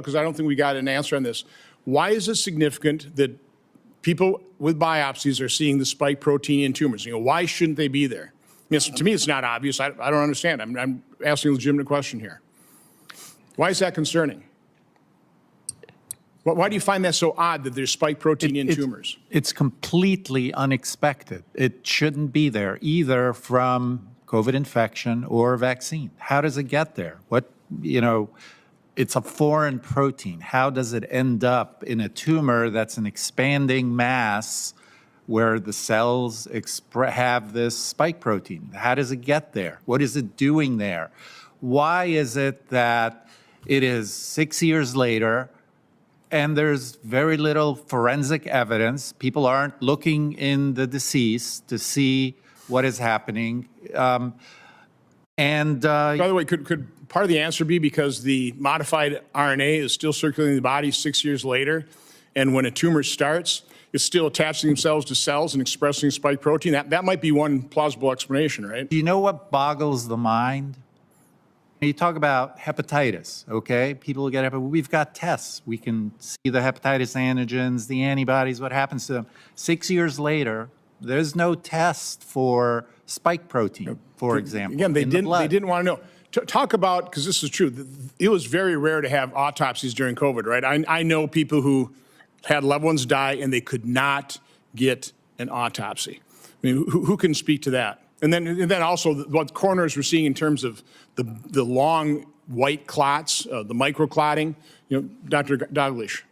because I don't think we got an answer on this. Why is it significant that people with biopsies are seeing the spike protein in tumors? Why shouldn't they be there? To me, it's not obvious. I don't understand. I'm asking a legitimate question here. Why is that concerning? Why do you find that so odd that there's spike protein in tumors? It's completely unexpected. It shouldn't be there, either from COVID infection or vaccine. How does it get there? It's a foreign protein. How does it end up in a tumor that's an expanding mass where the cells have this spike protein? How does it get there? What is it doing there? Why is it that it is 6 years later and there's very little forensic evidence? People aren't looking in the deceased to see what is happening. By the way, could part of the answer be because the modified RNA is still circulating in the body 6 years later, and when a tumor starts, it's still attaching themselves to cells and expressing spike protein? That might be one plausible explanation, right? Do you know what boggles the mind? You talk about hepatitis, okay? People get hepatitis. We've got tests. We can see the hepatitis antigens, the antibodies, what happens to them. 6 years later, there's no test for spike protein, for example. Again, they didn't want to know. Talk about, because this is true, it was very rare to have autopsies during COVID, right? I know people who had loved ones die and they could not get an autopsy. I mean, who can speak to that? And then also what coroners were seeing in terms of the long white clots, the microclotting. Dr. Dalglish.